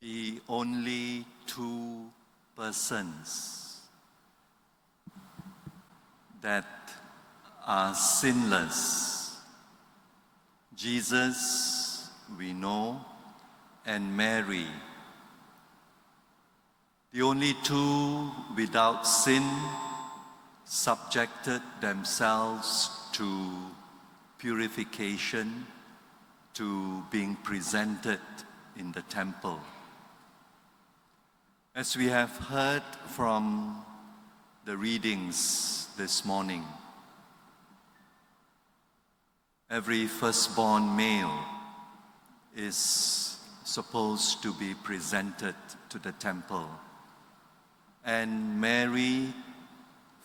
The only two persons that are sinless, Jesus, we know, and Mary. The only two without sin subjected themselves to purification, to being presented in the temple. As we have heard from the readings this morning, every firstborn male is supposed to be presented to the temple. And Mary,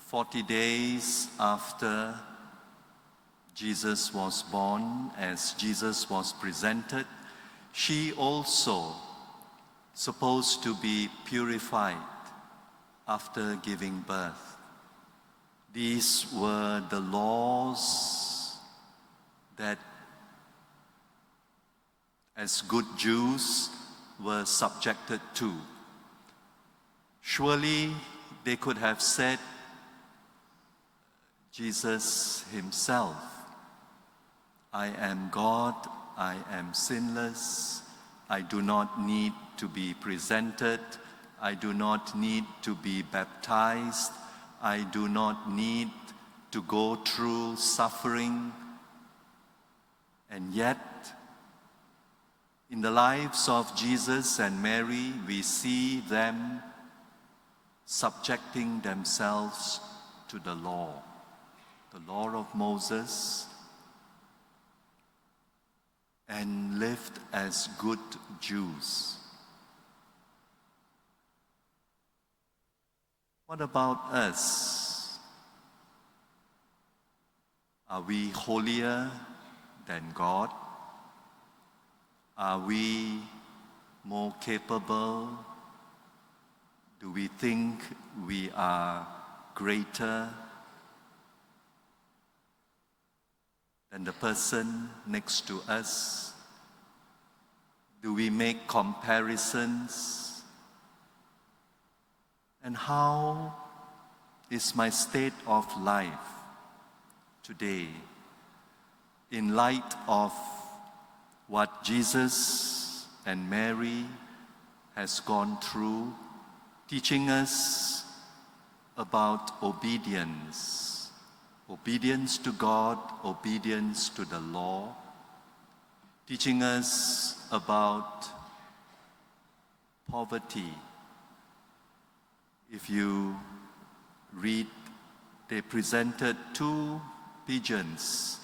40 days after Jesus was born, as Jesus was presented, she also supposed to be purified after giving birth. These were the laws that, as good Jews, were subjected to. Surely they could have said, Jesus himself, I am God, I am sinless, I do not need to be presented, I do not need to be baptized, I do not need to go through suffering. And yet, in the lives of Jesus and Mary, we see them subjecting themselves to the law of Moses, and lived as good Jews. What about us? Are we holier than God? Are we more capable? Do we think we are greater than the person next to us? Do we make comparisons? And how is my state of life today in light of what Jesus and Mary has gone through, teaching us about obedience? Obedience to God, obedience to the law, teaching us about poverty. If you read, they presented 2 pigeons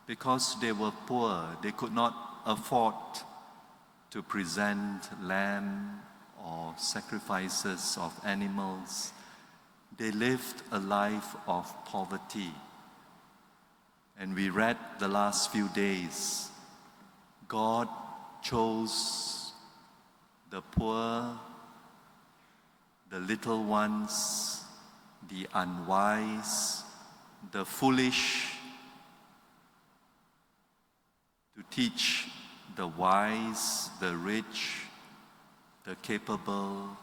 because they were poor. They could not afford to present lamb or sacrifices of animals. They lived a life of poverty. And we read the last few days, God chose the poor, the little ones, the unwise, the foolish, to teach the wise, the rich, the capable,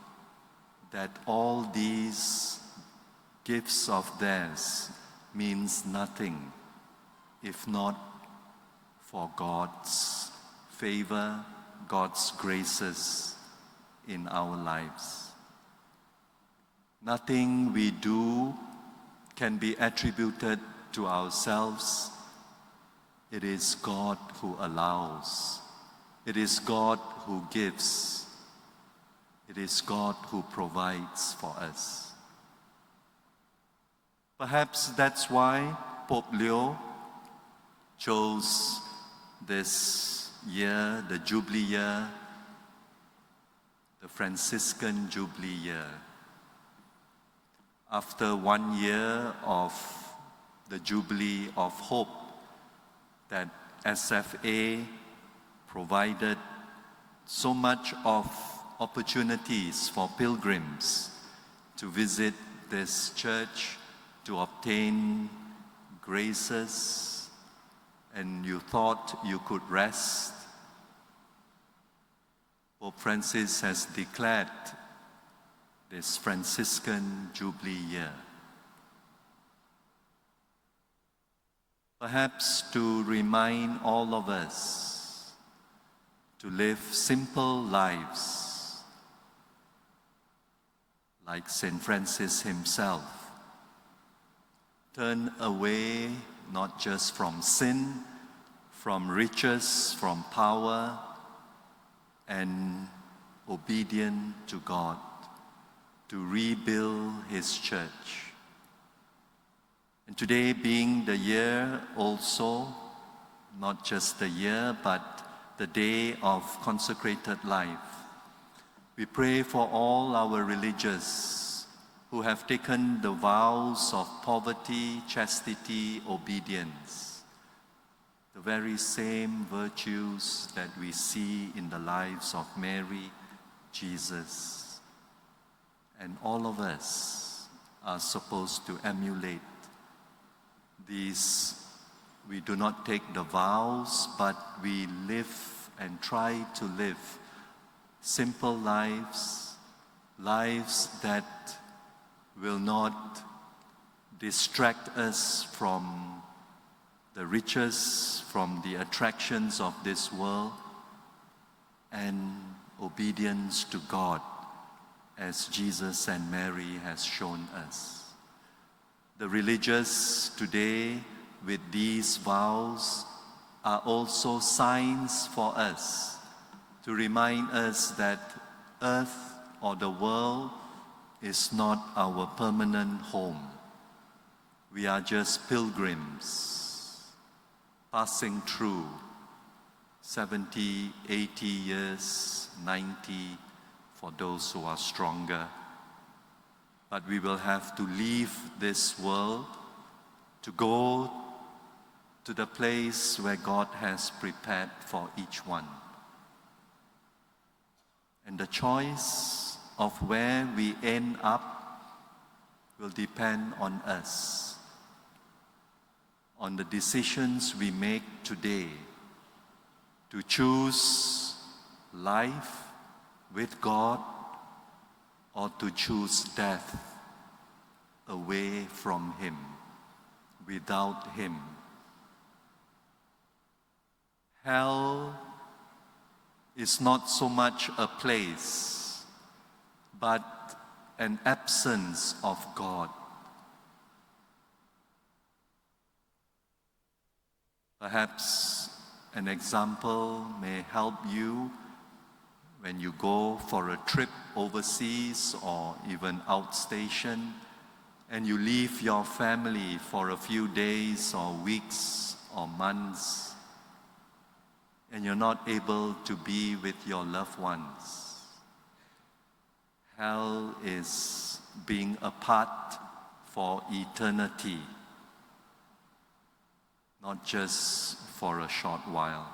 that all these gifts of theirs means nothing if not for God's favor, God's graces in our lives. Nothing we do can be attributed to ourselves. It is God who allows. It is God who gives. It is God who provides for us. Perhaps that's why Pope Leo chose this year, the Jubilee year, the Franciscan Jubilee year. After 1 year of the Jubilee of Hope that SFA provided so much of opportunities for pilgrims to visit this church, to obtain graces, and you thought you could rest. Pope Francis has declared this Franciscan Jubilee year. Perhaps to remind all of us to live simple lives like St. Francis himself. Turn away not just from sin, from riches, from power, and obedient to God, to rebuild His church. And today being the year also, not just the year, but the day of consecrated life, we pray for all our religious who have taken the vows of poverty, chastity, obedience, the very same virtues that we see in the lives of Mary, Jesus. And all of us are supposed to emulate these. We do not take the vows, but we live and try to live simple lives, lives that will not distract us from the riches, from the attractions of this world, and obedience to God, as Jesus and Mary has shown us. The religious today, with these vows, are also signs for us to remind us that earth or the world is not our permanent home. We are just pilgrims passing through 70, 80 years, 90 for those who are stronger. But we will have to leave this world to go to the place where God has prepared for each one. And the choice of where we end up will depend on us, on the decisions we make today to choose life with God or to choose death away from Him, without Him. Hell is not so much a place, but an absence of God. Perhaps an example may help you when you go for a trip overseas or even outstation, and you leave your family for a few days or weeks or months, and you're not able to be with your loved ones. Hell is being apart for eternity, not just for a short while,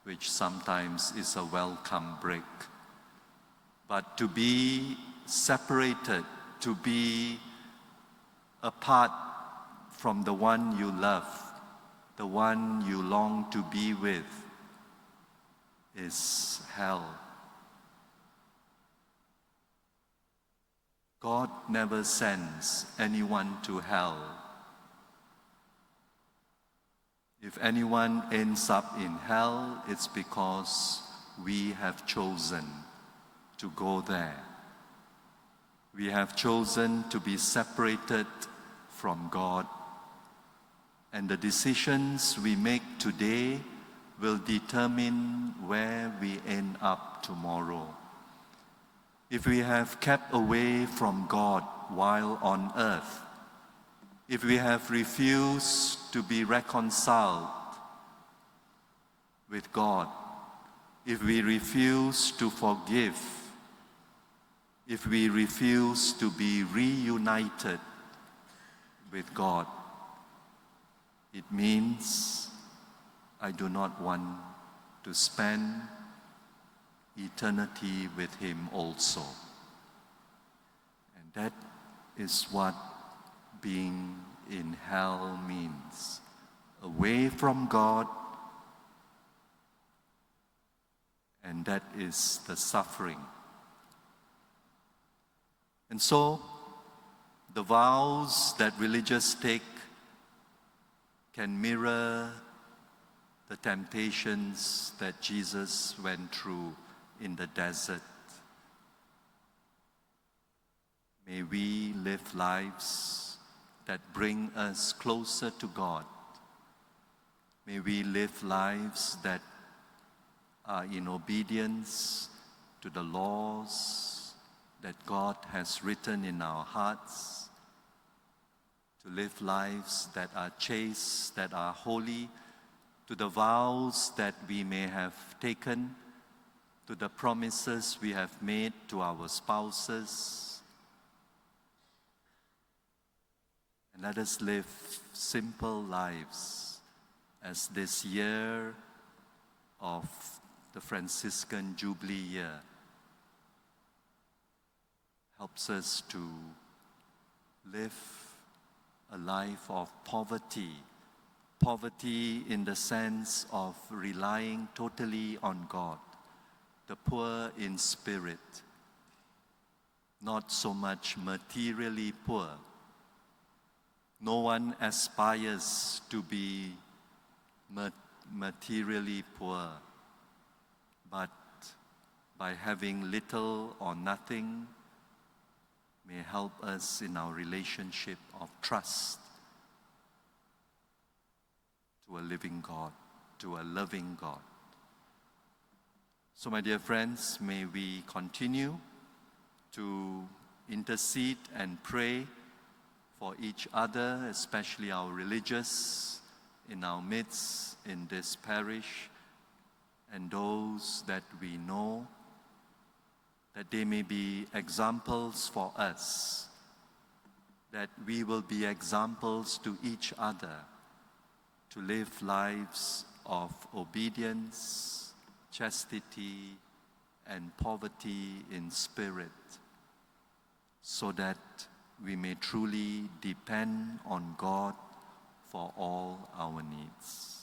which sometimes is a welcome break. But to be separated, to be apart from the one you love, the one you long to be with, is hell. God never sends anyone to hell. If anyone ends up in hell, it's because we have chosen to go there. We have chosen to be separated from God. And the decisions we make today will determine where we end up tomorrow. If we have kept away from God while on earth, if we have refused to be reconciled with God, if we refuse to forgive, if we refuse to be reunited with God, it means I do not want to spend eternity with Him also. And that is what being in hell means. Away from God and that is the suffering. And so, the vows that religious take can mirror the temptations that Jesus went through in the desert. May we live lives that bring us closer to God. May we live lives that are in obedience to the laws that God has written in our hearts, to live lives that are chaste, that are holy, to the vows that we may have taken, to the promises we have made to our spouses. And let us live simple lives as this year of the Franciscan Jubilee year helps us to live a life of poverty. Poverty in the sense of relying totally on God, the poor in spirit, not so much materially poor. No one aspires to be materially poor, but by having little or nothing may help us in our relationship of trust to a living God, to a loving God. So my dear friends, may we continue to intercede and pray for each other, especially our religious in our midst in this parish, and those that we know, that they may be examples for us, that we will be examples to each other, to live lives of obedience, chastity, and poverty in spirit, so that we may truly depend on God for all our needs.